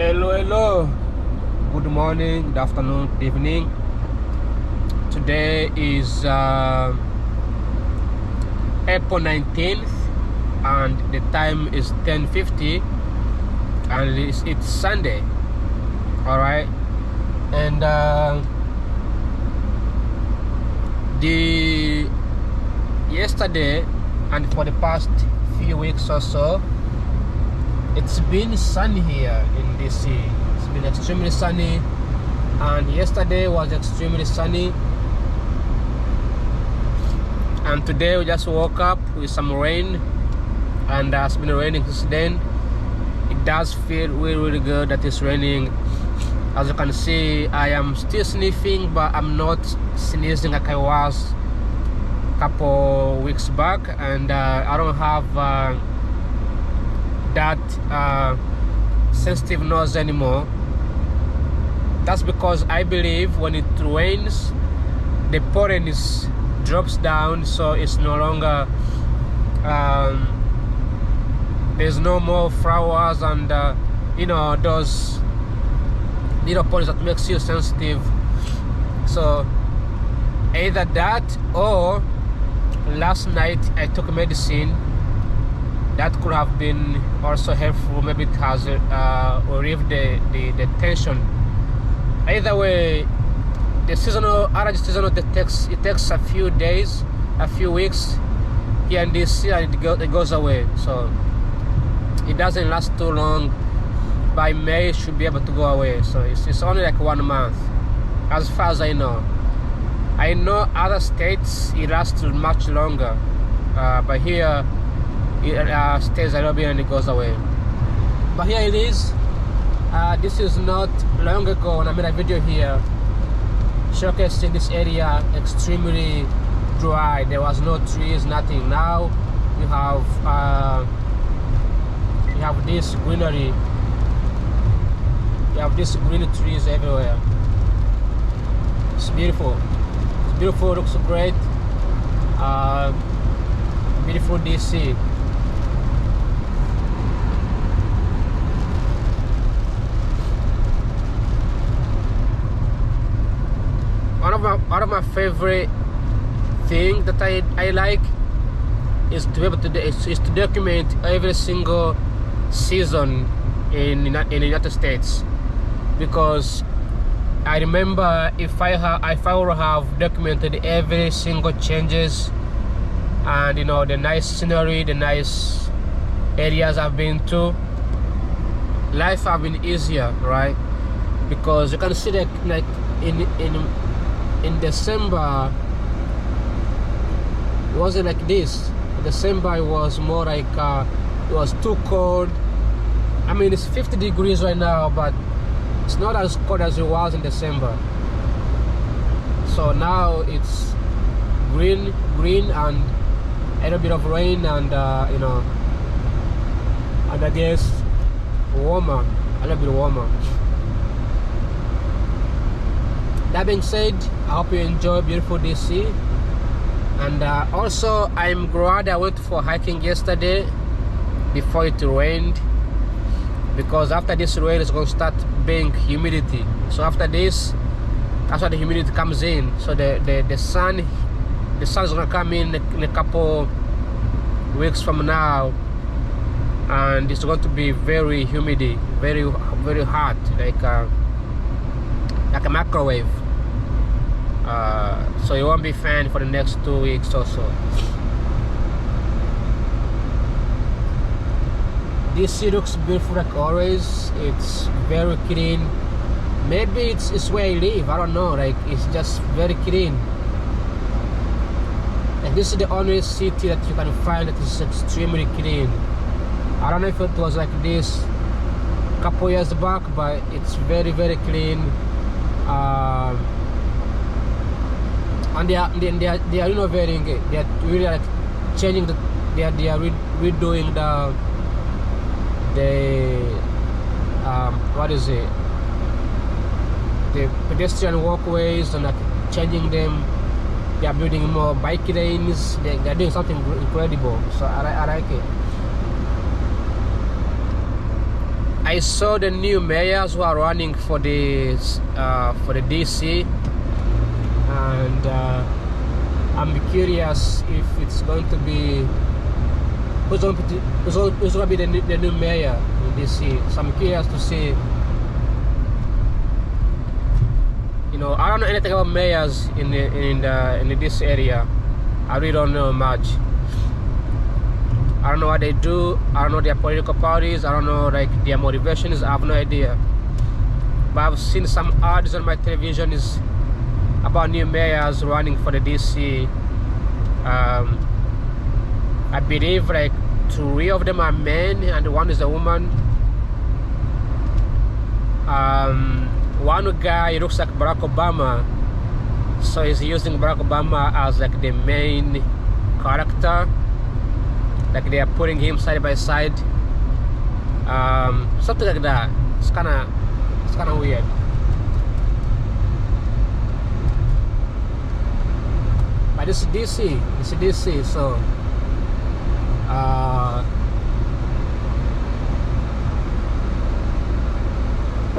Hello. Good morning, good afternoon, good evening. Today is April 19th, and the time is 10:50, and it's Sunday. All right, and the yesterday and for the past few weeks or so, it's been sunny here in DC. It's been extremely sunny, and yesterday was extremely sunny, and today we just woke up with some rain, and it's been raining since then. It does feel really good that it's raining. As you can see, I am still sniffing, but I'm not sneezing like I was a couple weeks back, and I don't have that sensitive nose anymore. That's because I believe when it rains, the pollen drops down, so it's no longer there's no more flowers and those little pollens that makes you sensitive. So either that, or last night I took medicine that could have been also helpful. Maybe it has relieved the tension. Either way, the allergy seasonal it takes a few days, a few weeks here in DC, and it goes away. So it doesn't last too long. By May it should be able to go away. So it's only like 1 month, as far as I know. I know other states it lasts much longer, but here it stays a little bit and it goes away. But here it is. This is not long ago when I made a video here showcasing this area extremely dry. There was no trees, nothing. Now you have this greenery. You have these green trees everywhere. It's beautiful. It's beautiful. Looks great. Beautiful DC. One of my favorite thing that I like is to be able to document every single season in the United States, because I remember if I would have documented every single changes and the nice scenery, the nice areas I've been to, life have been easier, right? Because you can see that like in December it wasn't like this. In December it was more like it was too cold. I mean, it's 50 degrees right now, but it's not as cold as it was in December. So now it's green and a little bit of rain, and and I guess warmer, a little bit warmer. That being said, I hope you enjoy beautiful DC. And also, I'm glad I went for hiking yesterday before it rained, because after this rain it's going to start being humidity. So after this, that's why the humidity comes in. So the sun is going to come in a couple weeks from now, and it's going to be very humid, very hot, like a microwave. So it won't be fine for the next 2 weeks or so. DC looks beautiful like always. It's very clean. Maybe it's where I live, I don't know. Like, it's just very clean. Like, this is the only city that you can find that is extremely clean. I don't know if it was like this a couple years back, but it's very clean. And they are renovating it. They are really like changing they are redoing the what is it, the pedestrian walkways, and like changing them. They are building more bike lanes. They are doing something incredible. So I like it. I saw the new mayors who are running for the DC, and I'm curious if it's going to be who's going to be the new mayor in DC. So I'm curious to see. You know, I don't know anything about mayors in this area. I really don't know much. I don't know what they do. I don't know their political parties. I don't know like their motivations. I have no idea. But I've seen some ads on my television is about new mayors running for the DC. I believe like 3 of them are men and 1 is a woman. One guy looks like Barack Obama, so he's using Barack Obama as like the main character. Like they are putting him side by side, something like that. It's kind of weird. But this is DC. It's DC, so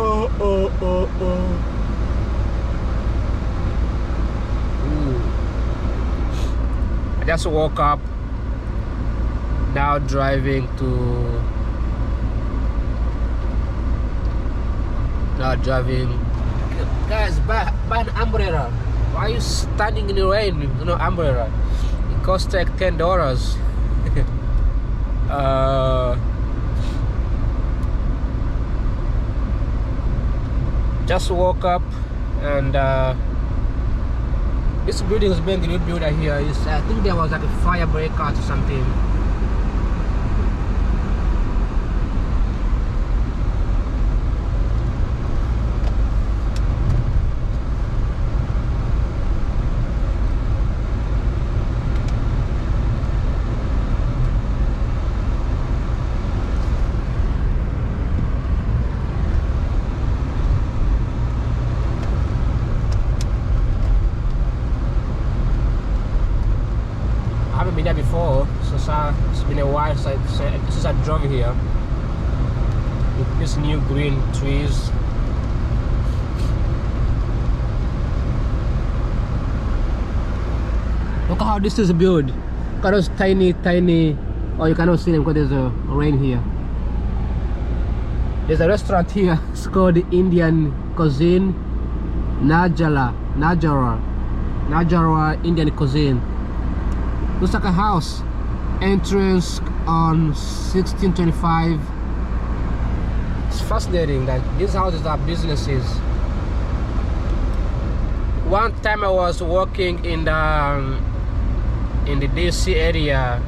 Ooh. I just woke up. Now driving guys, buy an umbrella. Why are you standing in the rain with no umbrella? It costs like $10. Just woke up, and this building is being rebuilt here. I think there was like a fire breakout or something. Been there before, so it's been a while since I drove here. With these new green trees. Look how this is built. Look at those tiny. Oh, you cannot see them because there's a rain here. There's a restaurant here. It's called Indian Cuisine, Najara Indian Cuisine. Looks like a house. Entrance on 1625. It's fascinating that these houses are businesses. One time I was walking in the DC area,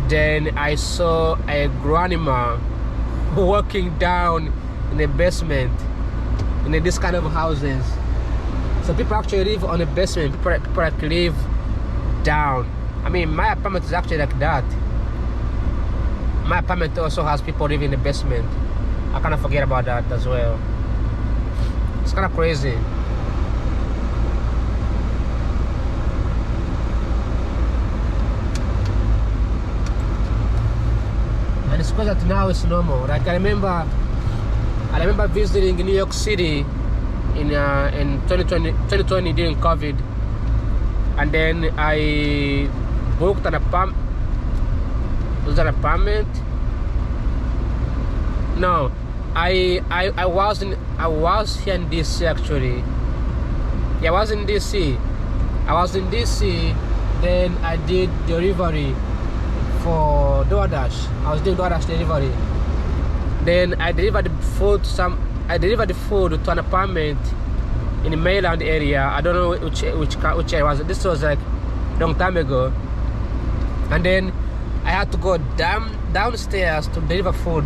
then I saw a grandma walking down in the basement in this kind of houses. So people actually live on the basement. People actually live down. I mean, my apartment is actually like that. My apartment also has people living in the basement. I kind of forget about that as well. It's kind of crazy. And it's because that now it's normal. Like I remember visiting New York City in 2020 during COVID. And then I booked an apartment. Was that an apartment? No, I was here in DC actually. Yeah, I was in DC. Then I did delivery for DoorDash. I was doing DoorDash delivery. Then I delivered the food to an apartment in the Maryland area. I don't know which area was. This was like a long time ago. And then I had to go downstairs to deliver food,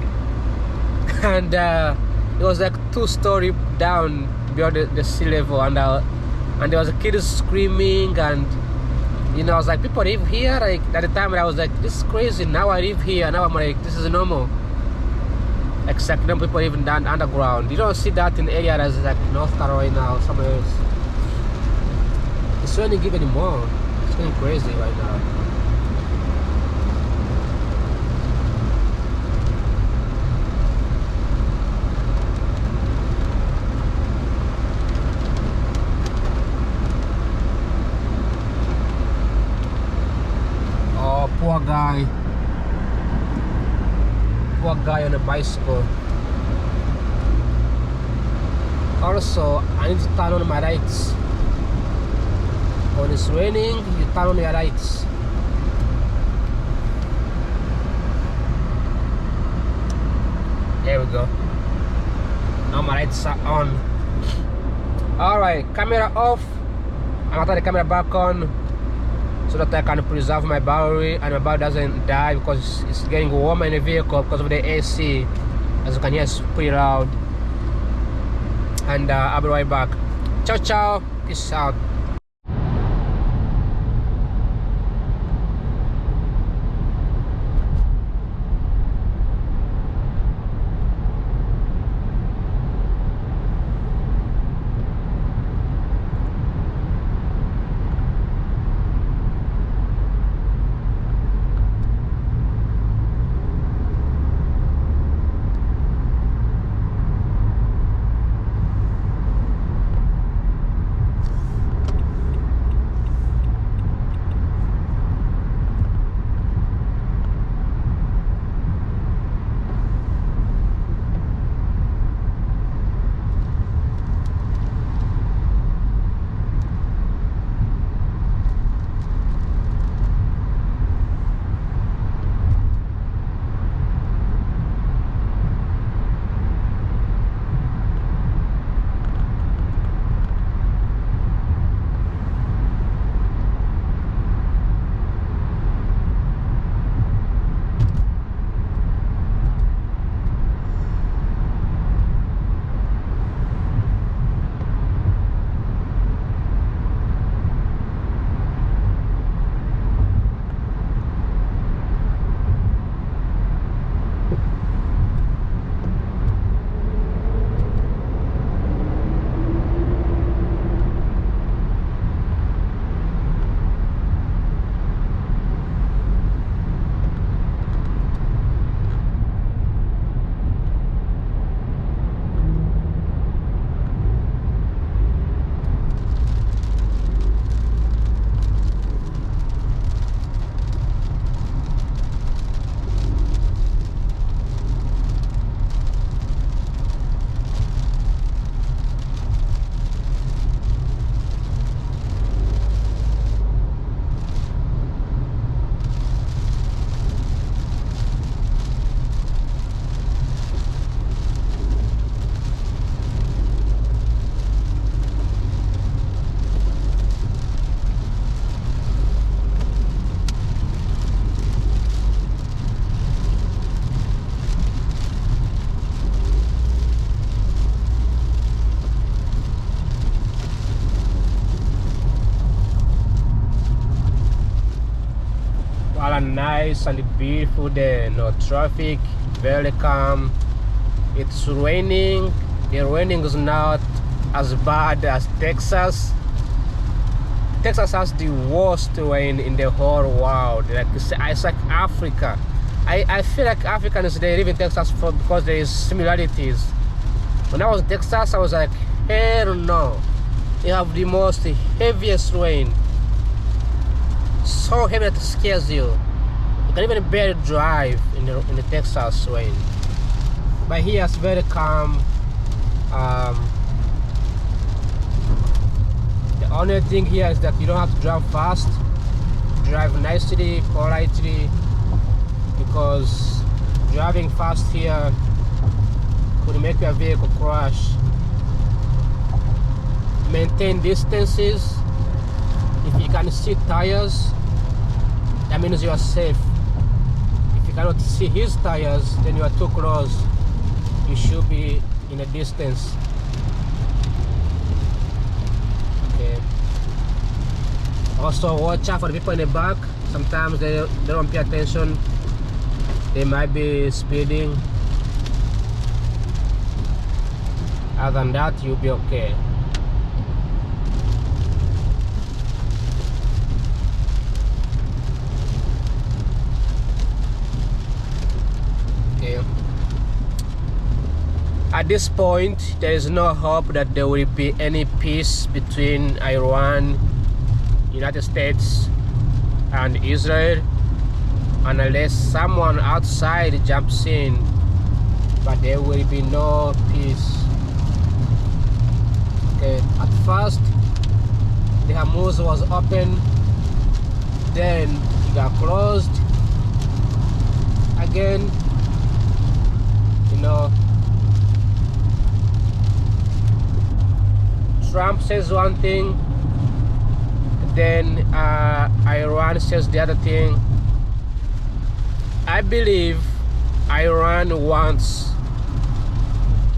and it was like 2-story down beyond the sea level, and there was a kid screaming, and you know, I was like, people live here. Like at the time, I was like, this is crazy. Now I live here. Now I'm like, this is normal. Except no people even down underground. You don't see that in area that's like North Carolina or somewhere else. It's raining even more. It's going crazy right now. poor guy on a bicycle. Also, I need to turn on my lights. When it's raining, you turn on your lights. There we go. Now my lights are on. Alright, camera off. I'm gonna turn the camera back on so that I can preserve my battery and my battery doesn't die because it's getting warmer in the vehicle because of the AC. As you can hear, it's pretty loud. And I'll be right back. Ciao, ciao. Peace out. Nice and beautiful day, no traffic, very calm. It's raining. The raining is not as bad as Texas. Texas has the worst rain in the whole world. Like it's like Africa. I feel like Africans, they live in Texas because there is similarities. When I was in Texas, I was like, hell no. They have the most heaviest rain. So heavy that it scares you. You can even barely drive in the Texas rain. But here it's very calm. The only thing here is that you don't have to drive fast. Drive nicely, politely, because driving fast here could make your vehicle crash. Maintain distances. If you can see tires, that means you are safe. If you cannot see his tires, then you are too close. You should be in a distance. Okay. Also watch out for the people in the back. Sometimes they don't pay attention. They might be speeding. Other than that, you'll be okay. At this point, there is no hope that there will be any peace between Iran, United States, and Israel, unless someone outside jumps in but there will be no peace. Okay, at first the Hormuz was open, then it got closed again. You know, Trump says one thing, then Iran says the other thing. I believe Iran wants,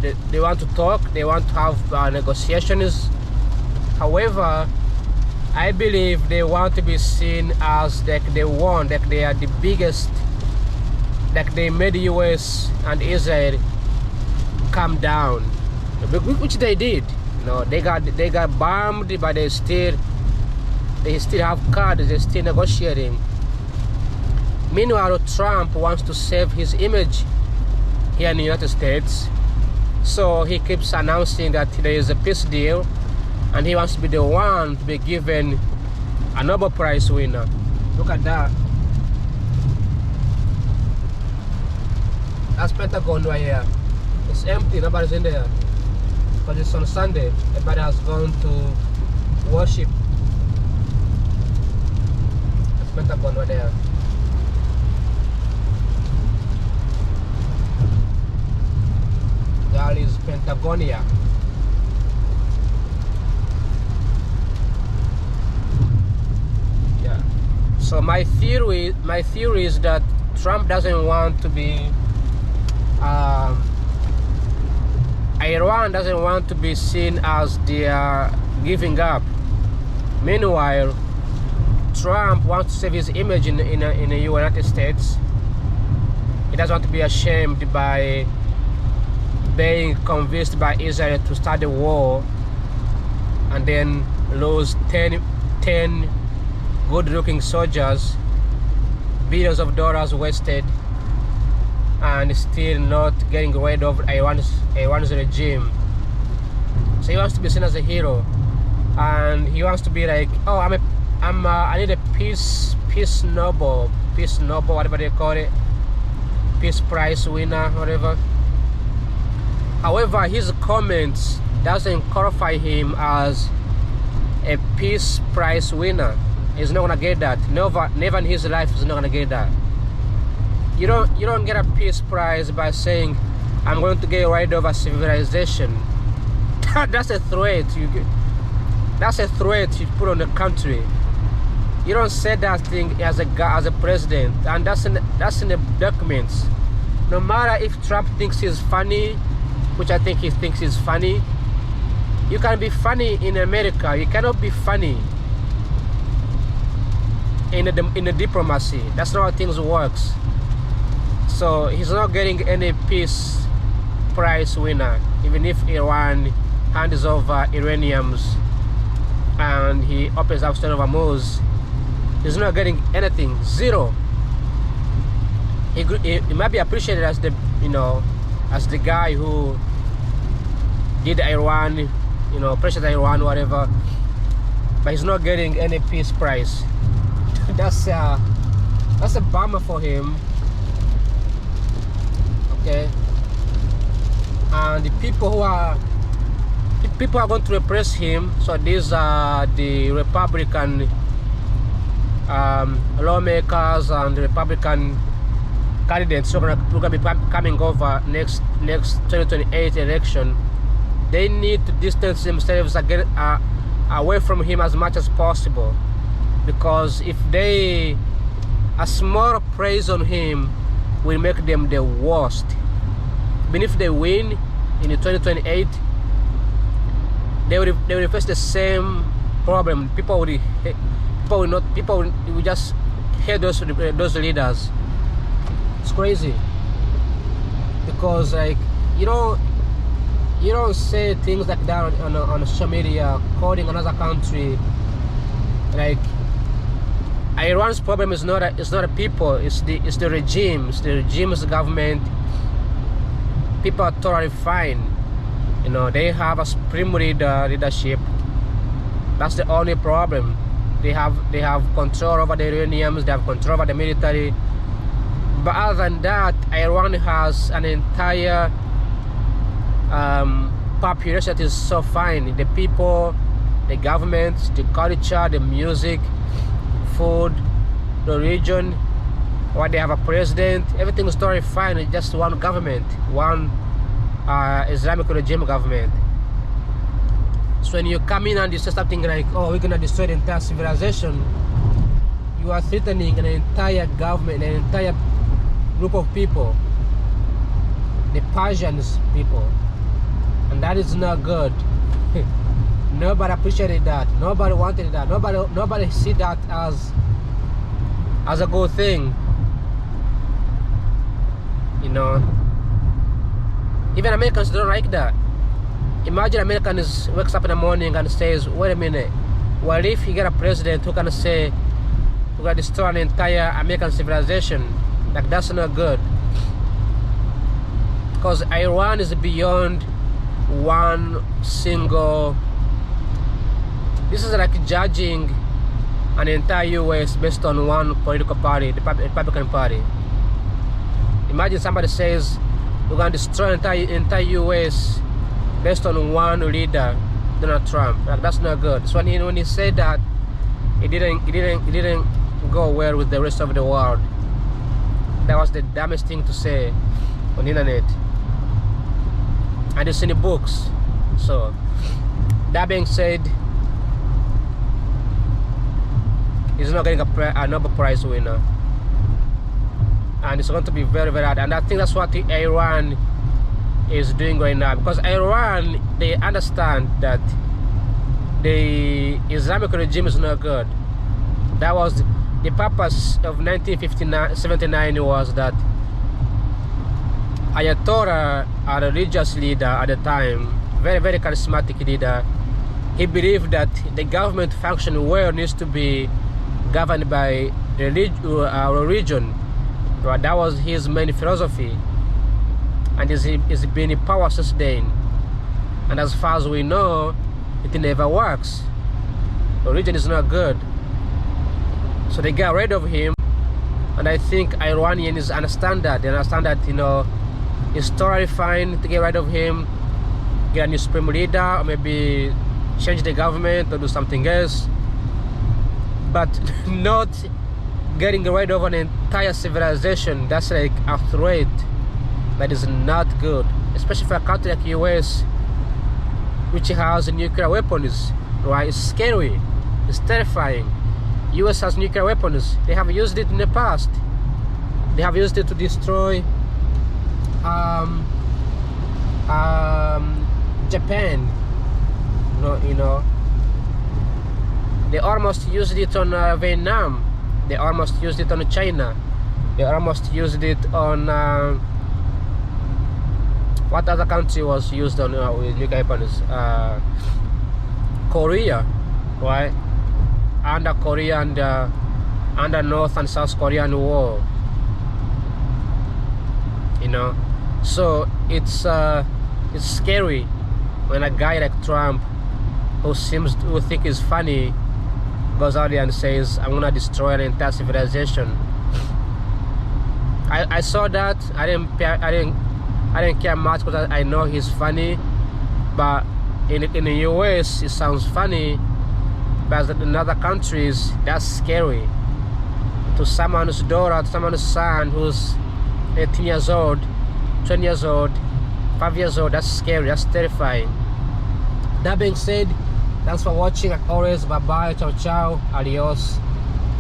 they want to talk, they want to have negotiations. However, I believe they want to be seen as like they won, like they are the biggest, like they made the US and Israel come down, which they did. You know, they got bombed, but they still have cards, they're still negotiating. Meanwhile, Trump wants to save his image here in the United States, so he keeps announcing that there is a peace deal, and he wants to be the one to be given a Nobel Prize winner. Look at that. That's Pentagon right here. It's empty, nobody's in there, because it's on Sunday. Everybody has gone to worship. That's Pentagon right there. That is Pentagonia. Yeah. So my theory is that Trump doesn't want to be, Iran doesn't want to be seen as they are giving up. Meanwhile, Trump wants to save his image in the United States. He doesn't want to be ashamed by being convinced by Israel to start the war and then lose 10 good-looking soldiers, billions of dollars wasted, and still not getting rid of Iran's regime. So he wants to be seen as a hero, and he wants to be like, oh, I need a peace Nobel, whatever they call it, peace prize winner, whatever. However, his comments doesn't qualify him as a peace prize winner. He's not gonna get that. Never in his life is not gonna get that. You don't get a peace prize by saying, I'm going to get rid of a civilization. That's a threat. That's a threat you put on the country. You don't say that thing as a president, and that's in the documents. No matter if Trump thinks he's funny, which I think he thinks is funny. You can be funny in America. You cannot be funny in the diplomacy. That's not how things works. So he's not getting any peace prize winner, even if Iran hands over uraniums and he opens up Strait of Hormuz. He's not getting anything. Zero. He might be appreciated as the, you know, as the guy who did Iran, you know, pressured Iran, whatever, but he's not getting any peace prize. That's a bummer for him. Okay, and the people are going to repress him. So these are the Republican lawmakers and the Republican candidates who are going to be coming over next 2028 election. They need to distance themselves away from him as much as possible, because if a small praise on him will make them the worst. Even if they win in the 2028, they will face the same problem. People will just hate those leaders. It's crazy, because like you don't say things like that on social media, calling another country. Like, Iran's problem is not a people, it's the regime. It's the regime's government. People are totally fine. You know, they have a supreme leadership. That's the only problem. They have control over the uraniums, they have control over the military. But other than that, Iran has an entire population that is so fine. The people, the government, the culture, the music, food, the region, why they have a president, everything is totally fine. It's just one government, one Islamic regime government. So when you come in and you say something like, oh, we're gonna destroy the entire civilization, you are threatening an entire government, an entire group of people, the Persians people, and that is not good. Nobody appreciated that. Nobody wanted that. Nobody see that as a good thing. You know, even Americans don't like that. Imagine Americans wakes up in the morning and says, wait a minute, what if you get a president who can say we're gonna destroy an entire American civilization? Like, that's not good. Because Iran is beyond one single. This is like judging an entire US based on one political party, the Republican Party. Imagine somebody says we're gonna destroy an entire US based on one leader, Donald Trump. Like, that's not good. So when he said that, it didn't go well with the rest of the world. That was the dumbest thing to say on the internet, and it's in the books. So that being said, he's not getting a Nobel Prize winner, and it's going to be very, very hard. And I think that's what Iran is doing right now, because Iran, they understand that the Islamic regime is not good. That was the purpose of 1979 was that Ayatollah, a religious leader at the time, very, very charismatic leader, he believed that the government function well needs to be governed by religion. Right? That was his main philosophy, and he's been in power since then. And as far as we know, it never works. Religion is not good. So they got rid of him, and I think Iranians understand that. They understand that, you know, it's totally fine to get rid of him, get a new supreme leader, or maybe change the government or do something else, but not getting rid of an entire civilization. That's like a threat. That is not good, especially for a country like US, which has nuclear weapons. Right? It's scary. It's terrifying. US has nuclear weapons. They have used it in the past. They have used it to destroy Japan. You know, they almost used it on Vietnam. They almost used it on China. They almost used it on what other country was used on with nuclear weapons? Korea, right? Under Korea and under North and South Korean war. You know, so it's scary when a guy like Trump, who think is funny, goes out there and says, "I'm gonna destroy an entire civilization." I saw that. I didn't care much because I know he's funny, but in the US it sounds funny, but in other countries that's scary. To someone's daughter, to someone's son who's 18 years old, 20 years old, 5 years old, that's scary, that's terrifying. That being said, thanks for watching. Like always, bye bye, ciao ciao, adios,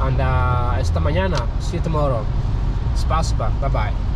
and hasta mañana. See you tomorrow. Spasiba, bye bye.